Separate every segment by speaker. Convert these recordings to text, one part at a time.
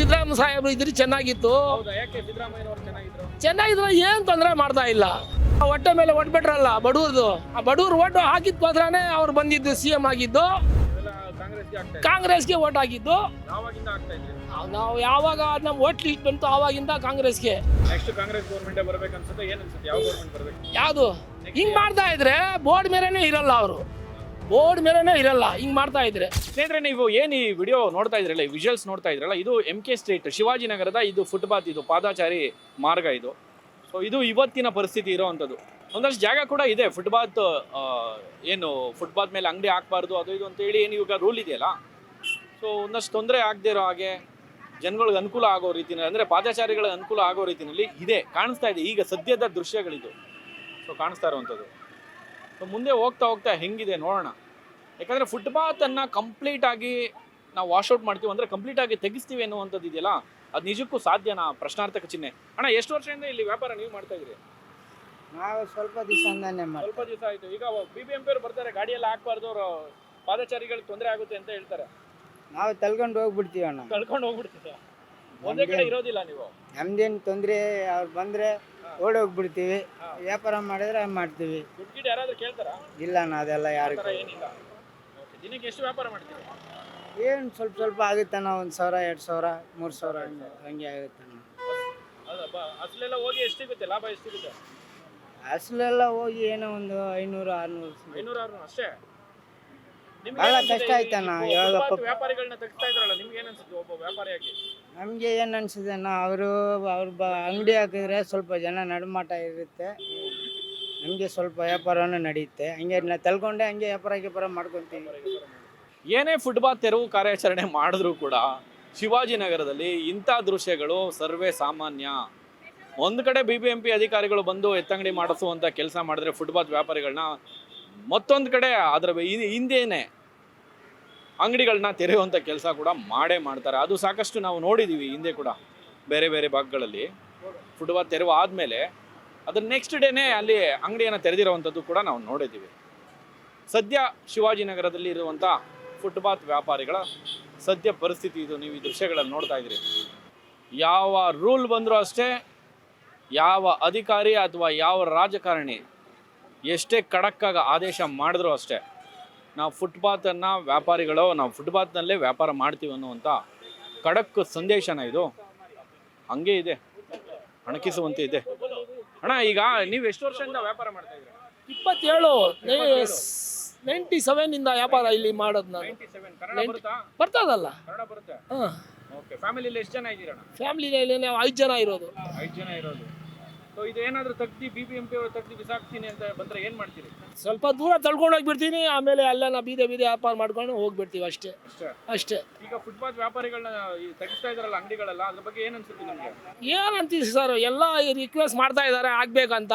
Speaker 1: ಸಿದ್ದರಾಮಯ್ಯ ಸಾಹೇಬ್ರು ಇದ್ರೆ ಚೆನ್ನಾಗಿತ್ತು.
Speaker 2: ಹೌದಾ, ಯಾಕೆ ಸಿದ್ದರಾಮಯ್ಯನವರು ಚೆನ್ನಾಗಿದ್ರು?
Speaker 1: ಚೆನ್ನಾಗಿದ್ರೆ ಏನು ತೊಂದರೆ ಮಾಡ್ತಾ ಇಲ್ಲ. ಹೊಟ್ಟೆ ಮೇಲೆ ಒಟ್ಬಿಟ್ರಲ್ಲ ಬಡವ್ರದು, ಆ ಬಡವ್ರು ಓಟು ಹಾಕಿದ್ಕೋಸ್ಕರನೇ ಅವ್ರು ಬಂದಿದ್ದು CM ಆಗಿದ್ದು.
Speaker 2: ಇವೆಲ್ಲ ಕಾಂಗ್ರೆಸ್ಗೆ ಆಗ್ತಾ ಇದೆ.
Speaker 1: ಕಾಂಗ್ರೆಸ್ಗೆ ಓಟ್ ಹಾಕಿದ್ದು.
Speaker 2: ಯಾವಾಗಿಂದ ಆಗ್ತಾ ಇದ್ರಿ?
Speaker 1: ನಾವು ಯಾವಾಗ ನಮ್ಮ ಓಟ್ ಲೀಸ್ಟ್ ಬಂತು ಆವಾಗಿಂದ ಕಾಂಗ್ರೆಸ್ಗೆ.
Speaker 2: ನೆಕ್ಸ್ಟ್ ಕಾಂಗ್ರೆಸ್ ಗೌರ್ಮೆಂಟ್ ಬರ್ಬೇಕು ಅನ್ಸುತ್ತೆ. ಏನ್ ಅನ್ಸುತ್ತೆ, ಯಾವ ಗೌರ್ಮೆಂಟ್ ಬರ್ಬೇಕು?
Speaker 1: ಯಾವುದು ಹಿಂಗ್ ಮಾಡ್ತಾ ಇದ್ರೆ ಬೋರ್ಡ್ ಮೇಲೆನೇ ಇರಲ್ಲ, ಅವರು ಬೋರ್ಡ್ ಮೇಲೆನೇ ಇರಲ್ಲ ಹಿಂಗ್ ಮಾಡ್ತಾ ಇದ್ರೆ.
Speaker 2: ಸ್ನೇಹಿತರೆ, ನೀವು ಏನು ಈ ವಿಡಿಯೋ ನೋಡ್ತಾ ಇದ್ರಲ್ಲ, ಈ ವಿಜುವಲ್ಸ್ ನೋಡ್ತಾ ಇದ್ರಲ್ಲ, ಇದು MK ಸ್ಟ್ರೀಟ್ ಶಿವಾಜಿನಗರದ ಇದು ಫುಟ್ಪಾತ್, ಇದು ಪಾದಾಚಾರಿ ಮಾರ್ಗ ಇದು. ಸೊ ಇದು ಇವತ್ತಿನ ಪರಿಸ್ಥಿತಿ ಇರೋವಂಥದ್ದು. ಒಂದಷ್ಟು ಜಾಗ ಕೂಡ ಇದೆ ಫುಟ್ಪಾತ್, ಏನು ಫುಟ್ಪಾತ್ ಮೇಲೆ ಅಂಗಡಿ ಹಾಕ್ಬಾರ್ದು ಅದು ಇದು ಅಂತೇಳಿ ಏನು ಇವಾಗ ರೂಲ್ ಇದೆಯಲ್ಲ. ಸೊ ಒಂದಷ್ಟು ತೊಂದರೆ ಆಗದೆ ಇರೋ ಹಾಗೆ, ಜನಗಳಿಗೆ ಅನುಕೂಲ ಆಗೋ ರೀತಿಯಲ್ಲಿ, ಅಂದರೆ ಪಾದಚಾರಿಗಳಿಗೆ ಅನುಕೂಲ ಆಗೋ ರೀತಿಯಲ್ಲಿ ಇದೆ, ಕಾಣಿಸ್ತಾ ಇದೆ ಈಗ ಸದ್ಯದ ದೃಶ್ಯಗಳಿದು. ಸೊ ಕಾಣಿಸ್ತಾ ಇರುವಂಥದ್ದು. ಸೊ ಮುಂದೆ ಹೋಗ್ತಾ ಹೋಗ್ತಾ ಹೆಂಗಿದೆ ನೋಡೋಣ. ಯಾಕಂದರೆ ಫುಟ್ಪಾತನ್ನು ಕಂಪ್ಲೀಟಾಗಿ ನಾವು ವಾಶೌಟ್ ಮಾಡ್ತೀವಿ ಅಂದರೆ ಕಂಪ್ಲೀಟಾಗಿ ತೆಗಿಸ್ತೀವಿ ಅನ್ನುವಂಥದ್ದು ಇದೆಯಲ್ಲ, ಅದು ನಿಜಕ್ಕೂ ಸಾಧ್ಯನಾ? ಪ್ರಶ್ನಾರ್ಥಕ ಚಿಹ್ನೆ. ಅಣ್ಣ, ಎಷ್ಟು ವರ್ಷದಿಂದ ಇಲ್ಲಿ ವ್ಯಾಪಾರ ನೀವು ಮಾಡ್ತಾ ಇದ್ದೀರಿ?
Speaker 3: ನಾವು ಸ್ವಲ್ಪ ದಿವಸದಿಂದಾನೆ
Speaker 2: ಸ್ವಲ್ಪ ದಿವಸ ಆಯಿತು. ಈಗ BBMP ಅವ್ರು ಬರ್ತಾರೆ, ಗಾಡಿಯೆಲ್ಲ ಹಾಕ್ಬಾರ್ದು, ಅವರು ಪಾದಚಾರಿಗಳಿಗೆ ತೊಂದರೆ ಆಗುತ್ತೆ ಅಂತ ಹೇಳ್ತಾರೆ.
Speaker 3: ನಾವು ತಳ್ಕೊಂಡು ಹೋಗ್ಬಿಡ್ತೀವಿ ಅಣ್ಣ.
Speaker 2: ಕಳ್ಕೊಂಡು ಹೋಗ್ಬಿಡ್ತೀರಾ? ಒಂದೇ ಕಡೆ ಇರೋದಿಲ್ಲ ನೀವು?
Speaker 3: ನಮ್ದೇನು ತೊಂದರೆ, ಅವ್ರು ಬಂದರೆ ಓಡೋಗ್ಬಿಡ್ತೀವಿ. ವ್ಯಾಪಾರ ಮಾಡಿದ್ರೆ ಮಾಡ್ತೀವಿ.
Speaker 2: ದುಡ್ಡು ಯಾರಾದ್ರೂ ಕೇಳ್ತಾರಾ?
Speaker 3: ಇಲ್ಲ ಅಣ್ಣ, ಅದೆಲ್ಲ ಯಾರು
Speaker 2: ಏನಿಲ್ಲ. ದಿನಕ್ಕೆ ಎಷ್ಟು ವ್ಯಾಪಾರ ಮಾಡ್ತೀವಿ?
Speaker 3: ಏನು ಸ್ವಲ್ಪ ಸ್ವಲ್ಪ ಆಗುತ್ತಣ್ಣ, 1,000 2,000 3,000 ಹಂಗೆ ಆಗುತ್ತಣ್ಣ.
Speaker 2: ಹೌದಪ್ಪ. ಅಸಲೆಲ್ಲ ಹೋಗಿ ಎಷ್ಟು ಸಿಗುತ್ತೆ, ಲಾಭ ಎಷ್ಟು ಸಿಗುತ್ತೆ?
Speaker 3: ಅಸಲೆಲ್ಲ ಹೋಗಿ ಏನೋ ಒಂದು 500 600
Speaker 2: 500 ಅಷ್ಟೇ.
Speaker 3: ಭಾಳ ಕಷ್ಟ ಆಯ್ತಣ್ಣ. ಯಾವಾಗಪ್ಪ
Speaker 2: ವ್ಯಾಪಾರಿಗಳನ್ನ ತೆಗಿಸ್ತಾ ಇದ್ರಲ್ಲ, ನಿಮ್ಗೆ ಏನು ಅನ್ಸುತ್ತೆ ಒಬ್ಬ ವ್ಯಾಪಾರಿಯಾಗಿ?
Speaker 3: ನಮಗೆ ಏನು ಅನ್ಸಿದೆ ಅಣ್ಣ, ಅವ್ರ ಅಂಗಡಿ ಹಾಕಿದ್ರೆ ಸ್ವಲ್ಪ ಜನ ನಡುಮಾಟ ಇರುತ್ತೆ, ನಮಗೆ ಸ್ವಲ್ಪ ವ್ಯಾಪಾರನೂ ನಡೆಯುತ್ತೆ. ಹಂಗೆ ತಳ್ಕೊಂಡೆ ಹಂಗೆ ವ್ಯಾಪಾರ ಮಾಡ್ಕೊತೀವಿ.
Speaker 2: ಏನೇ ಫುಟ್ಪಾತ್ ತೆರವು ಕಾರ್ಯಾಚರಣೆ ಮಾಡಿದ್ರೂ ಕೂಡ ಶಿವಾಜಿನಗರದಲ್ಲಿ ಇಂಥ ದೃಶ್ಯಗಳು ಸರ್ವೇ ಸಾಮಾನ್ಯ. ಒಂದು ಕಡೆ BBMP ಅಧಿಕಾರಿಗಳು ಬಂದು ಎತ್ತಂಗಡಿ ಮಾಡಿಸುವಂಥ ಕೆಲಸ ಮಾಡಿದ್ರೆ ಫುಟ್ಪಾತ್ ವ್ಯಾಪಾರಿಗಳನ್ನ, ಮತ್ತೊಂದು ಕಡೆ ಅದರ ಹಿಂದೇನೆ ಅಂಗಡಿಗಳನ್ನ ತೆರೆಯುವಂಥ ಕೆಲಸ ಕೂಡ ಮಾಡೇ ಮಾಡ್ತಾರೆ. ಅದು ಸಾಕಷ್ಟು ನಾವು ನೋಡಿದ್ದೀವಿ ಹಿಂದೆ ಕೂಡ ಬೇರೆ ಬೇರೆ ಭಾಗಗಳಲ್ಲಿ. ಫುಟ್ಪಾತ್ ತೆರವು ಆದಮೇಲೆ ಅದ್ರ ನೆಕ್ಸ್ಟ್ ಡೇನೇ ಅಲ್ಲಿ ಅಂಗಡಿಯನ್ನು ತೆರೆದಿರುವಂಥದ್ದು ಕೂಡ ನಾವು ನೋಡಿದ್ದೀವಿ. ಸದ್ಯ ಶಿವಾಜಿನಗರದಲ್ಲಿ ಇರುವಂಥ ಫುಟ್ಪಾತ್ ವ್ಯಾಪಾರಿಗಳ ಸದ್ಯ ಪರಿಸ್ಥಿತಿ ಇದು. ನೀವು ಈ ದೃಶ್ಯಗಳನ್ನು ನೋಡ್ತಾ ಇದ್ದೀರಿ. ಯಾವ ರೂಲ್ ಬಂದರೂ ಅಷ್ಟೇ, ಯಾವ ಅಧಿಕಾರಿ ಅಥವಾ ಯಾವ ರಾಜಕಾರಣಿ ಎಷ್ಟೇ ಖಡಕ್ಕಾಗಿ ಆದೇಶ ಮಾಡಿದ್ರೂ ಅಷ್ಟೇ, ನಾವು ಫುಟ್ಪಾತನ್ನು ವ್ಯಾಪಾರಿಗಳು ನಾವು ಫುಟ್ಪಾತ್ನಲ್ಲೇ ವ್ಯಾಪಾರ ಮಾಡ್ತೀವಿ ಅನ್ನುವಂಥ ಖಡಕ್ ಸಂದೇಶನ ಇದು. ಹಂಗೆ ಇದೆ, ಅಣಕಿಸುವಂತೆ ಇದೆ. ಅಣ್ಣ, ಈಗ ನೀವು ಎಷ್ಟು ವರ್ಷದಿಂದ ವ್ಯಾಪಾರ ಮಾಡ್ತಾ ಇದ್ದೀರಾ?
Speaker 1: 97 ಇಂದ ವ್ಯಾಪಾರ ಇಲ್ಲಿ ಮಾಡೋದು ನಾನು.
Speaker 2: 97. ಕನ್ನಡ ಬರುತ್ತಾ?
Speaker 1: ಬರ್ತದಲ್ಲ.
Speaker 2: ಕನ್ನಡ ಬರುತ್ತೆ.
Speaker 1: ಹಾಂ.
Speaker 2: ಓಕೆ. ಫ್ಯಾಮಿಲಿಯಲ್ಲಿ ಎಷ್ಟು ಜನ ಇದ್ದೀರಣ್ಣ?
Speaker 1: ಫ್ಯಾಮಿಲಿಯಲ್ಲಿ ನಾವು 5 ಜನ ಇರೋದು.
Speaker 2: 5 ಜನ ಇರೋದು. ಸೊ ಇದು ಏನಾದರೂ ತೆಗ್ದು BBMP ಅವರು ತೆಗ್ದು ಬಿಸಾಕ್ತೀನಿ ಅಂತ ಬಂದರೆ ಏನು ಮಾಡ್ತೀರಿ?
Speaker 1: ಸ್ವಲ್ಪ ದೂರ ತಳ್ಕೊಂಡು ಹೋಗ್ಬಿಡ್ತೀನಿ, ಆಮೇಲೆ ಅಲ್ಲೆಲ್ಲ ಬೀದೆ ವ್ಯಾಪಾರ ಮಾಡ್ಕೊಂಡು ಹೋಗ್ಬಿಡ್ತೀವಿ ಅಷ್ಟೇ. ಅಷ್ಟೇ.
Speaker 2: ಈಗ ಫುಟ್ಪಾತ್ ವ್ಯಾಪಾರಿಗಳನ್ನ ತೆಗಿಸ್ತಾ ಇದಾರಲ್ಲ ಅಂಗಡಿಗಳೆಲ್ಲ, ಅದ್ರ ಬಗ್ಗೆ ಏನು ಅನ್ಸುತ್ತೆ ನಿಮಗೆ?
Speaker 1: ಏನಂತೀವಿ ಸರ್, ಎಲ್ಲ ರಿಕ್ವೆಸ್ಟ್ ಮಾಡ್ತಾ ಇದ್ದಾರೆ ಆಗ್ಬೇಕಂತ,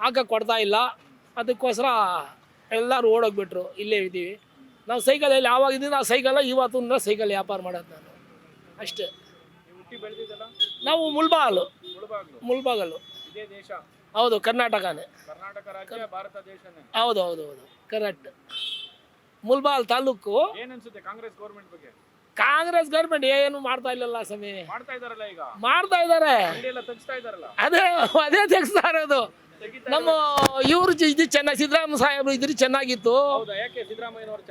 Speaker 1: ಹಾಕಕ್ಕೆ ಕೊಡ್ತಾ ಇಲ್ಲ. ಅದಕ್ಕೋಸ್ಕರ ಎಲ್ಲರೂ ಓಡೋಗ್ಬಿಟ್ರು, ಇಲ್ಲೇ ಇದ್ದೀವಿ ನಾವು. ಸೈಕಲಲ್ಲಿ ಆವಾಗಿದ್ದರಿಂದ ಆ ಸೈಕಲ್, ಇವತ್ತಿಂದ ಸೈಕಲ್ ವ್ಯಾಪಾರ ಮಾಡೋದು ನಾನು ಅಷ್ಟೇ.
Speaker 2: ಹುಟ್ಟಿ ಬೆಳೆದಿದ್ದಲ್ಲ?
Speaker 1: ನಾವು ಮುಳ್ಬಾಗಲು.
Speaker 2: ಇದೇ ದೇಶ?
Speaker 1: ಹೌದು, ಕರ್ನಾಟಕನೇ.
Speaker 2: ಕರ್ನಾಟಕ ರಾಜ್ಯ, ಭಾರತ ದೇಶನೇ.
Speaker 1: ಹೌದು ಹೌದು ಹೌದು, ಕರೆಕ್ಟ್. ಮುಳ್ಬಾಲ್ ತಾಲೂಕು.
Speaker 2: ಏನು ಅನ್ಸುತ್ತೆ ಕಾಂಗ್ರೆಸ್ ಗೌರ್ಮೆಂಟ್ ಬಗ್ಗೆ?
Speaker 1: ಕಾಂಗ್ರೆಸ್ ಗೌರ್ಮೆಂಟ್ ಏನು ಮಾಡ್ತಾ ಇಲ್ಲಲ್ಲ ಸಮಯ.
Speaker 2: ಮಾಡ್ತಾ ಇದಾರಲ್ಲ, ಈಗ
Speaker 1: ಮಾಡ್ತಾ ಇದ್ದಾರೆ.
Speaker 2: ಅಂಗಡಿಯೆಲ್ಲ ತೆಗಿಸ್ತಾ ಇದಾರಲ್ಲ.
Speaker 1: ಅದೇ ತೆಗಿಸ್ತಾ ಇರೋದು. ನಮ್ಮ ಇವ್ರು ಇದು ಚೆನ್ನಾಗಿ, ಸಿದ್ದರಾಮಯ್ಯ ಸಾಹೇಬ್ರು ಇದ್ರೆ ಚೆನ್ನಾಗಿತ್ತು.
Speaker 2: ಹೌದಾ, ಯಾಕೆ ಸಿದ್ದರಾಮಯ್ಯನವರು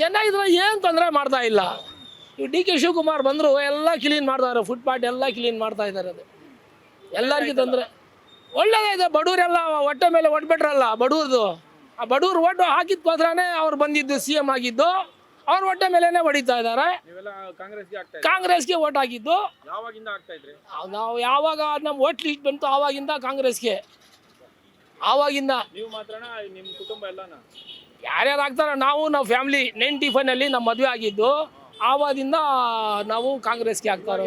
Speaker 1: ಚೆನ್ನಾಗಿದ್ರೆ ಏನು ತೊಂದರೆ ಮಾಡ್ತಾ ಇಲ್ಲ. ಇವು DK ಶಿವಕುಮಾರ್ ಬಂದರು, ಎಲ್ಲ ಕ್ಲೀನ್ ಮಾಡ್ತಾ ಇದ್ದಾರೆ, ಫುಟ್ಪಾತ್ ಎಲ್ಲ ಕ್ಲೀನ್ ಮಾಡ್ತಾ ಇದ್ದಾರೆ. ಅದು ಎಲ್ಲರಿಗೂ ತೊಂದರೆ ಒಳ್ಳೆಯದೇ. ಬಡವರೆಲ್ಲ ಹೊಟ್ಟೆ ಮೇಲೆ ಒಟ್ಬಿಟ್ರಲ್ಲ ಬಡವ್ರದು, ಆ ಬಡವ್ರು ಓಟು ಹಾಕಿದ್ಕೋಸ್ಕರನೇ ಅವ್ರು ಬಂದಿದ್ದು CM ಆಗಿದ್ದು. ಅವ್ರ ಹೊಟ್ಟೆ ಮೇಲೆನೆ ಹೊಡಿತಾ ಇದ್ದಾರೆ. ಕಾಂಗ್ರೆಸ್ಗೆ ಓಟ್ ಹಾಕಿದ್ದು.
Speaker 2: ಯಾವಾಗಿಂದ ಆಗ್ತಾ ಇದ್ರಿ?
Speaker 1: ನಾವು ಯಾವಾಗ ನಮ್ಮ ಓಟ್ ಲೀಸ್ಟ್ ಬಂತು ಆವಾಗಿಂದ ಕಾಂಗ್ರೆಸ್ಗೆ. ಆವಾಗಿಂದ.
Speaker 2: ನೀವು ಮಾತ್ರನಾ, ನಿಮ್ಮ ಕುಟುಂಬ ಎಲ್ಲನಾ?
Speaker 1: ಯಾರ್ಯಾರು ಆಗ್ತಾರೆ, ನಾವು ಫ್ಯಾಮಿಲಿ 95ನಲ್ಲಿ ನಮ್ಮ ಮದುವೆ ಆಗಿದ್ದು. ಆವಾಗಿಂದ ನಾವು ಕಾಂಗ್ರೆಸ್ಗೆ ಆಗ್ತಾರೋ.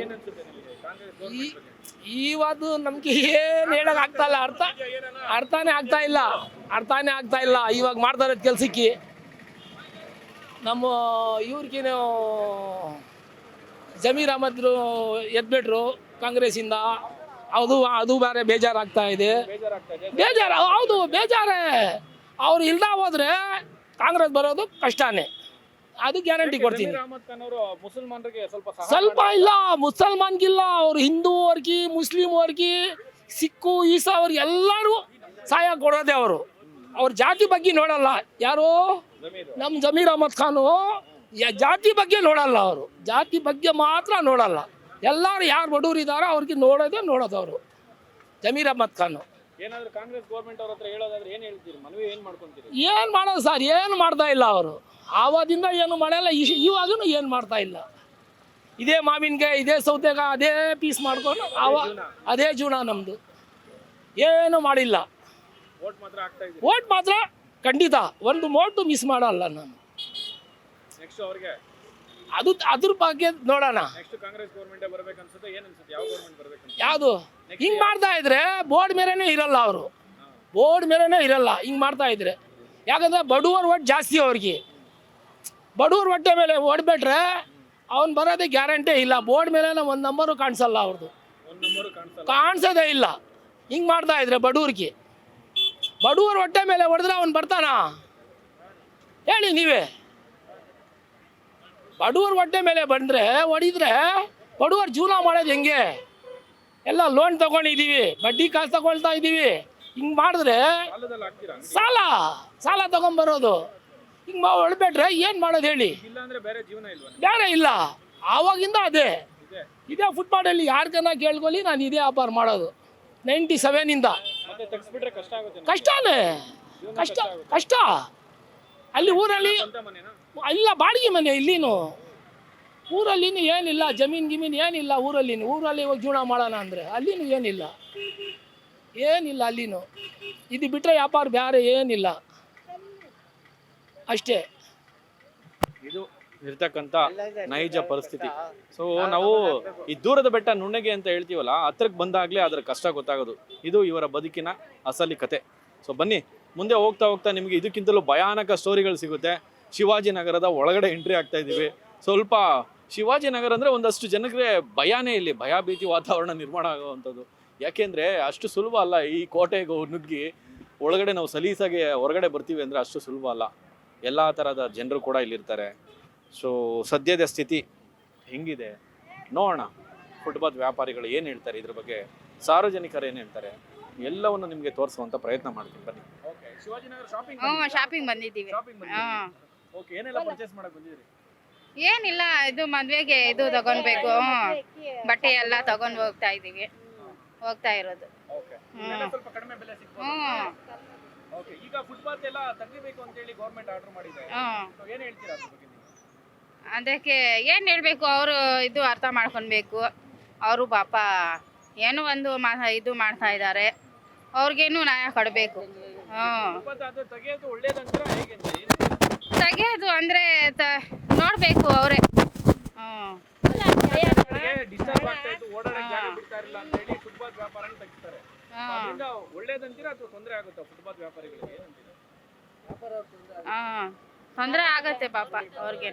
Speaker 1: ಇವತ್ತು ನಮ್ಗೆ ಏನು ಹೇಳಕ್ ಆಗ್ತಾ ಇಲ್ಲ, ಅರ್ಥನೇ ಆಗ್ತಾ ಇಲ್ಲ ಇವಾಗ ಮಾಡ್ತಾ ಇರೋದು ಕೆಲ್ಸಕ್ಕೆ. ನಮ್ಮ ಇವ್ರಿಗೇನು ಜಮೀರ್ ಅಹಮದ್ರು ಎದ್ಬಿಟ್ರು ಕಾಂಗ್ರೆಸ್ಸಿಂದ. ಅದು ಬೇರೆ ಬೇಜಾರಾಗ್ತಾ ಇದೆ. ಹೌದು ಬೇಜಾರೇ. ಅವ್ರು ಇಲ್ದ ಹೋದ್ರೆ ಕಾಂಗ್ರೆಸ್ ಬರೋದು ಕಷ್ಟನೇ. ಅದು ಗ್ಯಾರಂಟಿ ಕೊಡ್ತೀನಿ.
Speaker 2: ಜಮೀರ್ ಅಹಮದ್ ಖಾನ್ ಅವರು ಮುಸಲ್ಮಾನರಿಗೆ ಸ್ವಲ್ಪ
Speaker 1: ಸ್ವಲ್ಪ ಇಲ್ಲ, ಮುಸಲ್ಮಾನ್ಗಿಲ್ಲ, ಅವ್ರು ಹಿಂದೂ ವರ್ಗಿ, ಮುಸ್ಲಿಂ ವರ್ಗಿ, ಸಿಕ್ಕು, ಈಸಾ ಅವ್ರಿಗೆ ಎಲ್ಲರೂ ಸಹಾಯ ಕೊಡೋದೆ ಅವರು. ಅವ್ರ ಜಾತಿ ಬಗ್ಗೆ ನೋಡಲ್ಲ ಯಾರು, ನಮ್ಮ ಜಮೀರ್ ಅಹಮದ್ ಖಾನು ಜಾತಿ ಬಗ್ಗೆ ನೋಡಲ್ಲ. ಅವರು ಜಾತಿ ಬಗ್ಗೆ ಮಾತ್ರ ನೋಡಲ್ಲ. ಎಲ್ಲರೂ ಯಾರು ಬಡವರು ಇದ್ದಾರೋ ಅವ್ರಿಗೆ ನೋಡೋದು ಅವರು ಜಮೀರ್ ಅಹಮದ್ ಖಾನು.
Speaker 2: ಏನಾದ್ರು ಕಾಂಗ್ರೆಸ್ ಗೌರ್ಮೆಂಟ್ ಅವ್ರ ಹತ್ರ ಹೇಳೋದಾದ್ರೆ ಏನ್ ಹೇಳ್ತೀರಿ, ಮನವಿ ಏನ್ ಮಾಡ್ಕೊಂತೀರಿ?
Speaker 1: ಏನು ಮಾಡೋದು ಸರ್, ಏನು ಮಾಡ್ತಾ ಇಲ್ಲ ಅವರು. ಆವಾದಿಂದ ಏನು ಮಾಡಲ್ಲ, ಇವಾಗೂ ಏನು ಮಾಡ್ತಾ ಇಲ್ಲ. ಇದೇ ಮಾವಿನಕಾಯಿ, ಇದೇ ಸೌತೆಕಾಯಿ, ಅದೇ ಪೀಸ್ ಮಾಡ್ಕೊಂಡು ಅದೇ ಜೀವನ ನಮ್ಮದು. ಏನು ಮಾಡಿಲ್ಲ.
Speaker 2: ವೋಟ್ ಮಾತ್ರ ಆಗ್ತಾ ಇದೆ.
Speaker 1: ಓಟ್ ಮಾತ್ರ ಖಂಡಿತ ಒಂದು ಮೋಟು ಮಿಸ್ ಮಾಡಲ್ಲ ನಾನು.
Speaker 2: ನೆಕ್ಸ್ಟ್ ಅವ್ರಿಗೆ
Speaker 1: ಅದ್ರ ಬಗ್ಗೆ ನೋಡೋಣ.
Speaker 2: ನೆಕ್ಸ್ಟ್ ಕಾಂಗ್ರೆಸ್ ಗೌರ್ಮೆಂಟ್ ಬರ್ಬೇಕು ಅನ್ಸುತ್ತೆ. ಏನ್ ಅನ್ಸುತ್ತೆ, ಯಾವ ಗೌರ್ಮೆಂಟ್ ಬರ್ಬೇಕು?
Speaker 1: ಯಾವುದು ಹಿಂಗೆ ಮಾಡ್ತಾ ಇದ್ರೆ ಬೋರ್ಡ್ ಮೇಲೆನೇ ಇರಲ್ಲ ಅವರು, ಬೋರ್ಡ್ ಮೇಲೆನೇ ಇರಲ್ಲ ಹಿಂಗೆ ಮಾಡ್ತಾ ಇದ್ರೆ. ಯಾಕಂದ್ರೆ ಬಡವರು ಒಟ್ಟು ಜಾಸ್ತಿ ಅವ್ರಿಗೆ. ಬಡವ್ರ ಹೊಟ್ಟೆ ಮೇಲೆ ಓಡ್ಬಿಟ್ರೆ ಅವ್ನು ಬರೋದೇ ಗ್ಯಾರಂಟಿ ಇಲ್ಲ. ಬೋರ್ಡ್ ಮೇಲೆ ಒಂದು ನಂಬರು ಕಾಣಿಸಲ್ಲ ಅವ್ರದ್ದು, ಕಾಣಿಸೋದೇ ಇಲ್ಲ. ಹಿಂಗೆ ಮಾಡ್ತಾ ಇದ್ರೆ ಬಡವ್ರಿಗೆ, ಬಡವ್ರ ಹೊಟ್ಟೆ ಮೇಲೆ ಹೊಡೆದ್ರೆ ಅವ್ನು ಬರ್ತಾನ ಹೇಳಿ ನೀವೇ? ಬಡವ್ರ ಹೊಟ್ಟೆ ಮೇಲೆ ಬಂದರೆ ಹೊಡಿದ್ರೆ ಬಡವ್ರ ಜೀವನ ಮಾಡೋದು ಹೆಂಗೆ? ಎಲ್ಲ ಲೋನ್ ತೊಗೊಂಡಿದ್ದೀವಿ, ಬಡ್ಡಿ ಕಾಸು ತಗೊಳ್ತಾ ಇದ್ದೀವಿ. ಹಿಂಗೆ ಮಾಡಿದ್ರೆ ಸಾಲ ತೊಗೊಂಬರೋದು. ಹಿಂಗೆ ಹೊಡ್ಬಿಟ್ರೆ ಏನು ಮಾಡೋದು ಹೇಳಿ? ಬೇರೆ ಇಲ್ಲ. ಆವಾಗಿಂದ ಅದೇ ಇದೇ ಫುಟ್ಪಾಟಲ್ಲಿ ಯಾರಿಗನ್ನ ಕೇಳ್ಕೊಳ್ಳಿ, ನಾನು ಇದೇ ವ್ಯಾಪಾರ ಮಾಡೋದು 97ಇಂದ. ಕಷ್ಟನೇ, ಕಷ್ಟ. ಅಲ್ಲಿ ಊರಲ್ಲಿ ಇಲ್ಲ, ಬಾಡಿಗೆ ಮನೆ. ಇಲ್ಲಿನೂ ಊರಲ್ಲಿನೂ ಏನಿಲ್ಲ, ಜಮೀನು ಏನಿಲ್ಲ ಊರಲ್ಲಿ ಹೋಗಿ ಜೀವನ ಮಾಡೋಣ ಅಂದರೆ ಅಲ್ಲಿನೂ ಏನಿಲ್ಲ ಅಲ್ಲಿನೂ. ಇದು ಬಿಟ್ಟರೆ ವ್ಯಾಪಾರ ಬೇರೆ ಏನಿಲ್ಲ, ಅಷ್ಟೇ.
Speaker 2: ಇದು ಇರ್ತಕ್ಕಂಥ ನೈಜ ಪರಿಸ್ಥಿತಿ. ಸೊ ನಾವು ಈ ದೂರದ ಬೆಟ್ಟ ನುಣ್ಣಗೆ ಅಂತ ಹೇಳ್ತೀವಲ್ಲ, ಹತ್ರಕ್ಕೆ ಬಂದಾಗಲೇ ಅದರ ಕಷ್ಟ ಗೊತ್ತಾಗೋದು. ಇದು ಇವರ ಬದುಕಿನ ಅಸಲಿ ಕತೆ. ಸೊ ಬನ್ನಿ, ಮುಂದೆ ಹೋಗ್ತಾ ಹೋಗ್ತಾ ನಿಮಗೆ ಇದಕ್ಕಿಂತಲೂ ಭಯಾನಕ ಸ್ಟೋರಿಗಳು ಸಿಗುತ್ತೆ. ಶಿವಾಜಿನಗರದ ಒಳಗಡೆ ಎಂಟ್ರಿ ಆಗ್ತಾ ಇದ್ದೀವಿ. ಸ್ವಲ್ಪ ಶಿವಾಜಿನಗರ ಅಂದರೆ ಒಂದಷ್ಟು ಜನಕ್ಕೆ ಭಯನೇ, ಇಲ್ಲಿ ಭಯ ಭೀತಿ ವಾತಾವರಣ ನಿರ್ಮಾಣ ಆಗುವಂಥದ್ದು. ಯಾಕೆಂದರೆ ಅಷ್ಟು ಸುಲಭ ಅಲ್ಲ ಈ ಕೋಟೆಗೆ ನುಗ್ಗಿ ಒಳಗಡೆ ನಾವು ಸಲೀಸಾಗಿ ಹೊರಗಡೆ ಬರ್ತೀವಿ ಅಂದರೆ ಅಷ್ಟು ಸುಲಭ ಅಲ್ಲ. ಎಲ್ಲ ಥರದ ಜನರು ಕೂಡ ಇಲ್ಲಿರ್ತಾರೆ. ಸೊ ಸದ್ಯದ ಸ್ಥಿತಿ ಹೆಂಗಿದೆ ನೋಡೋಣ. ಫುಟ್ಪಾತ್ ವ್ಯಾಪಾರಿಗಳು ಏನು ಹೇಳ್ತಾರೆ ಇದ್ರ ಬಗ್ಗೆ, ಸಾರ್ವಜನಿಕರು ಏನು ಹೇಳ್ತಾರೆ, ಎಲ್ಲವನ್ನು ನಿಮಗೆ ತೋರಿಸುವಂಥ ಪ್ರಯತ್ನ ಮಾಡ್ತೀನಿ. ಬನ್ನಿ. ಶಿವಾಜಿನಗರ
Speaker 4: ಶಾಪಿಂಗ್ ಬಂದಿದ್ದೀವಿ.
Speaker 2: ಓಕೆ, ಏನೆಲ್ಲ ಪರ್ಚೇಸ್ ಮಾಡಕ್ಕೆ ಬಂದಿದ್ದೀರಿ?
Speaker 4: ಏನಿಲ್ಲ, ಇದು ಮದ್ವೆಗೆ ಇದು ತಗೊಳ್ಬೇಕು, ಬಟ್ಟೆ ಎಲ್ಲ ತಗೊಂಡು ಹೋಗ್ತಾ ಇರೋದು.
Speaker 2: ಸ್ವಲ್ಪ ಕಡಿಮೆ ಬೆಲೆ ಸಿಗ್ತದೆ. ಓಕೆ, ಈಗ ಫುಟ್ಪಾತ್ ಎಲ್ಲ ತೆಗಿಬೇಕು ಅಂತ ಹೇಳಿ ಗವರ್ನಮೆಂಟ್ ಆರ್ಡರ್ ಮಾಡಿದೆ. ಏನು ಹೇಳ್ತೀರಾ ಅದ್ರ ಬಗ್ಗೆ?
Speaker 4: ಅದಕ್ಕೆ ಏನು ಹೇಳಬೇಕು, ಅವರು ಇದು ಅರ್ಥ ಮಾಡ್ಕೊಳ್ಬೇಕು. ಅವರು ಪಾಪ ಏನೋ ಒಂದು ಇದು ಮಾಡ್ತಾ ಇದ್ದಾರೆ, ಅವ್ರಿಗೇನು ನ್ಯಾಯ ಕೊಡಬೇಕು. ತೆಗೆಯೋದು ಅಂದರೆ ನೋಡಬೇಕು ಅವರೇ. ತೊಂದರೆ ಆಗತ್ತೆ ಪಾಪ ಅವ್ರಿಗೆ.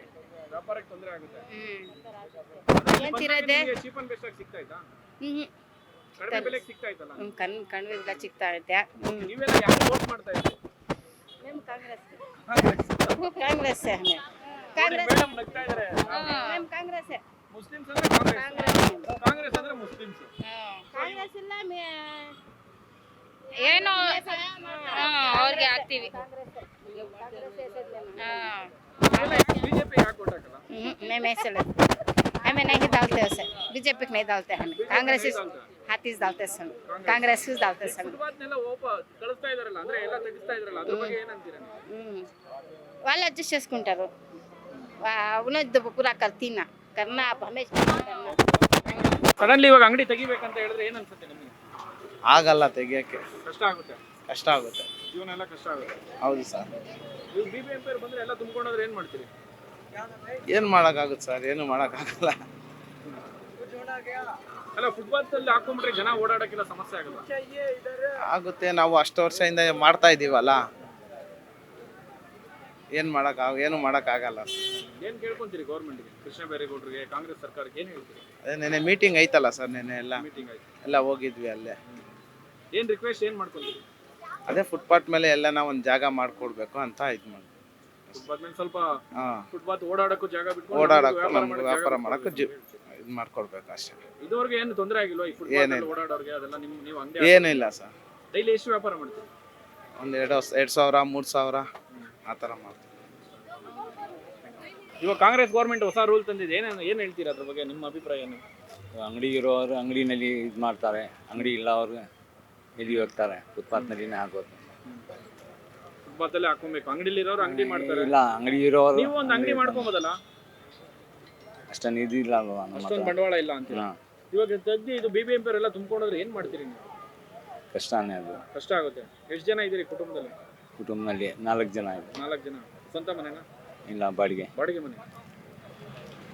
Speaker 4: ಕಣ್ಣಿಗೆ ಸಿಗ್ತಾ ಐತೆ. ಕಾಂಗ್ರೆಸ್ ಏನೋ ಅವ್ರಿಗೆ ಹಾಕ್ತೀವಿ. हमें नहीं डालते उसे, बीजेपी को नहीं डालते हमें, कांग्रेस हाथी डालते सर, कांग्रेस डालते सर. వాళ్ళు అడ్జస్ట్ చేసుకుంటారు. ఉన్నది పూరా ಕರ್ತೀನಾ ಕರ್ನಾ ಹಮೇಶ್ ಕರ್ನಾ.
Speaker 2: ಸಡನ್ಲಿ ಇವಾಗ ಅಂಗಡಿ ತೆಗಿಬೇಕಂತ ಹೇಳಿದ್ರೆ ಏನು ಅನ್ಸುತ್ತೆ ನಿಮಗೆ?
Speaker 5: ಆಗಲ್ಲ, ತೆಗಿಯೋಕ್ಕೆ
Speaker 2: ಕಷ್ಟ ಆಗುತ್ತೆ. ಜೀವನ ಎಲ್ಲ ಕಷ್ಟ ಆಗುತ್ತೆ.
Speaker 5: ಹೌದು ಸರ್.
Speaker 2: ನೀವು BBMP ಅವ್ರು ಬಂದ್ರೆ ಎಲ್ಲ ತುಂಬಿಕೊಂಡ್ರೆ ಏನು ಮಾಡ್ತೀರಿ?
Speaker 5: ಏನು ಮಾಡೋಕ್ಕಾಗುತ್ತೆ ಸರ್, ಏನು ಮಾಡೋಕ್ಕಾಗಲ್ಲ.
Speaker 2: ಅಲ್ಲ, ಫುಟ್ಪಾತ್ ಅಲ್ಲಿ ಹಾಕೊಂಡ್ಬಿಟ್ರೆ ಜನ ಓಡಾಡಕ್ಕೆಲ್ಲ ಸಮಸ್ಯೆ ಆಗಲ್ಲ?
Speaker 5: ಆಗುತ್ತೆ, ನಾವು ಅಷ್ಟು ವರ್ಷದಿಂದ ಮಾಡ್ತಾ ಇದ್ದೀವಲ್ಲ, ಏನು ಮಾಡೋಕ್ಕಾಗಲ್ಲ.
Speaker 2: ಏನು ಕೇಳ್ಕೊಂತೀರಿ ಗೌರ್ಮೆಂಟ್ಗೆ, ಕೃಷ್ಣ ಬೈರೇಗೌಡರಿಗೆ, ಕಾಂಗ್ರೆಸ್ ಸರ್ಕಾರಕ್ಕೆ ಏನು ಹೇಳ್ತೀರಿ?
Speaker 5: ಅದೇ ನೆನೆ ಮೀಟಿಂಗ್ ಐತಲ್ಲ ಸರ್, ನೆನೆ ಎಲ್ಲ
Speaker 2: ಮೀಟಿಂಗ್ ಆಯ್ತು,
Speaker 5: ಎಲ್ಲ ಹೋಗಿದ್ವಿ ಅಲ್ಲೇ.
Speaker 2: ಏನು ರಿಕ್ವೆಸ್ಟ್ ಏನು ಮಾಡ್ಕೊಂತೀರಿ?
Speaker 5: ಅದೇ ಫುಟ್ಪಾತ್ ಮೇಲೆ ಎಲ್ಲ ನಾವು ಒಂದು ಜಾಗ ಮಾಡಿಕೊಡ್ಬೇಕು ಅಂತ ಇದು ಮಾಡಿ
Speaker 2: ಫುಟ್ಪಾತ್ ಮೇಲೆ ಸ್ವಲ್ಪ
Speaker 5: ಹಾಂ
Speaker 2: ಫುಟ್ಪಾತ್ ಓಡಾಡಕ್ಕೂ ಜಾಗ ಬಿಟ್ಕೊಂಡು
Speaker 5: ಓಡಾಡಕ್ಕೆ
Speaker 2: ನಮ್ಗೆ
Speaker 5: ನಮ್ಗೆ ವ್ಯಾಪಾರ ಮಾಡಕ್ಕೆ ಇದು ಮಾಡ್ಕೊಡ್ಬೇಕು ಅಷ್ಟೇ.
Speaker 2: ಇದುವರೆಗೆ ಏನು ತೊಂದರೆ ಆಗಿಲ್ವಾ ಈ ಫುಟ್ಪಾತ್
Speaker 5: ಏನಿಲ್ಲ.
Speaker 2: ಓಡಾಡೋರಿಗೆ ಅದೆಲ್ಲ ನೀವು ಅಂಗಡಿ
Speaker 5: ಏನೂ ಇಲ್ಲ ಸರ್.
Speaker 2: ಡೈಲಿ ಎಷ್ಟು ವ್ಯಾಪಾರ ಮಾಡ್ತೀರಿ?
Speaker 5: ಒಂದು 2,000 3,000 ಆ ಥರ ಮಾಡ್ತೀವಿ.
Speaker 2: ಇವಾಗ ಕಾಂಗ್ರೆಸ್ ಗೌರ್ಮೆಂಟ್ ಹೊಸ ರೂಲ್ ತಂದಿದೆ, ಏನು ಹೇಳ್ತೀರಾ ಅದ್ರ ಬಗ್ಗೆ ನಿಮ್ಮ ಅಭಿಪ್ರಾಯ ಏನು?
Speaker 6: ಅಂಗಡಿ ಇರೋರು ಅಂಗಡಿನಲ್ಲಿ ಇದು ಮಾಡ್ತಾರೆ, ಅಂಗಡಿ ಇಲ್ಲ ಅವರು ಎಲ್ಲಿ ಹೋಗ್ತಾರೆ, ಫುಟ್ಪಾತ್ನಲ್ಲಿನೇ ಹಾಕೋದು.
Speaker 2: ಫುಟ್ಪಾತ್ ಅಲ್ಲಿ ಹಾಕೊಬೇಕು, ಅಂಗಡಿಲಿ ಇರೋರು ಅಂಗಡಿ ಮಾಡ್ತಾರೆ.
Speaker 6: ಇಲ್ಲ ಅಂಗಡಿ ಇರೋರು
Speaker 2: ನೀವು ಒಂದು ಅಂಗಡಿ ಮಾಡ್ಕೊಬೋದಲ್ಲ,
Speaker 6: ಅಷ್ಟೊಂದು ಇದು ಇಲ್ಲ ಅಲ್ವಾ ನಮ್ಮ
Speaker 2: ಅಷ್ಟೊಂದು
Speaker 6: ಹತ್ರ.
Speaker 2: ಬಂಡವಾಳ ಇಲ್ಲ ಅಂತ.
Speaker 6: ಹಾಂ,
Speaker 2: ಇವಾಗ ತೆಗ್ದು ಇದು BBMP ಅವರೆಲ್ಲ ತುಂಬಿಕೊಂಡ್ರೆ ಏನ್ ಮಾಡ್ತೀರಿ ನೀವು?
Speaker 6: ಕಷ್ಟನೇ ಅದು.
Speaker 2: ಕಷ್ಟ ಆಗುತ್ತೆ. ಎಷ್ಟು ಜನ ಇದ್ದೀರಿ ಕುಟುಂಬದಲ್ಲಿ?
Speaker 6: ಕುಟುಂಬದಲ್ಲಿ 4 ಜನ ಇದೆ.
Speaker 2: 4 ಜನ. ಸ್ವಂತ ಮನೆನಾ?
Speaker 6: ಇಲ್ಲ ಬಾಡಿಗೆ.
Speaker 2: ಬಾಡಿಗೆ ಮನೆ.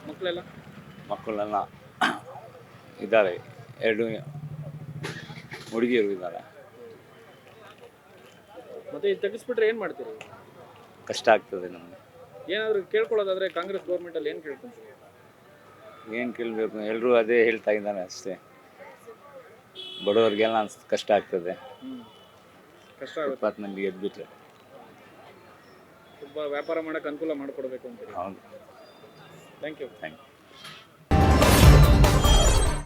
Speaker 2: ಮಕ್ಕಳೆಲ್ಲ?
Speaker 6: ಮಕ್ಕಳೆಲ್ಲ ಇದ್ದಾರೆ, 2 ಹುಡುಗಿಯರು ಇದ್ದಾರೆ.
Speaker 2: ಮತ್ತೆ ಇದು ತೆಗಿಸ್ಬಿಟ್ರೆ ಏನ್ ಮಾಡ್ತೀರಿ?
Speaker 6: ಕಷ್ಟ ಆಗ್ತದೆ ನಮಗೆ.
Speaker 2: ಏನಾದ್ರು ಕೇಳ್ಕೊಳ್ಳೋದಾದ್ರೆ ಕಾಂಗ್ರೆಸ್ ಗೌರ್ಮೆಂಟ್ ಅಲ್ಲಿ ಏನ್ ಕೇಳ್ಕೊಂತೀರಿ?
Speaker 6: ಏನು ಕೇಳಬೇಕು, ಎಲ್ಲರೂ ಅದೇ ಹೇಳ್ತಾ ಇದ್ದಾರೆ ಅಷ್ಟೇ. ಬಡವರಿಗೆಲ್ಲ ಕಷ್ಟ ಆಗ್ತದೆ
Speaker 2: ಕಷ್ಟ ಆಗುತ್ತೆ.
Speaker 6: ಫುಟ್ಪಾತ್ನಲ್ಲಿ ಎದ್ಬಿಟ್ರೆ.
Speaker 2: ತುಂಬಾ ವ್ಯಾಪಾರ ಮಾಡಕ್ಕೆ ಅನುಕೂಲ ಮಾಡಿಕೊಡ್ಬೇಕು ಅಂತೀರಿ.
Speaker 6: ಹೌದು.
Speaker 2: Thank you.
Speaker 6: Thank you.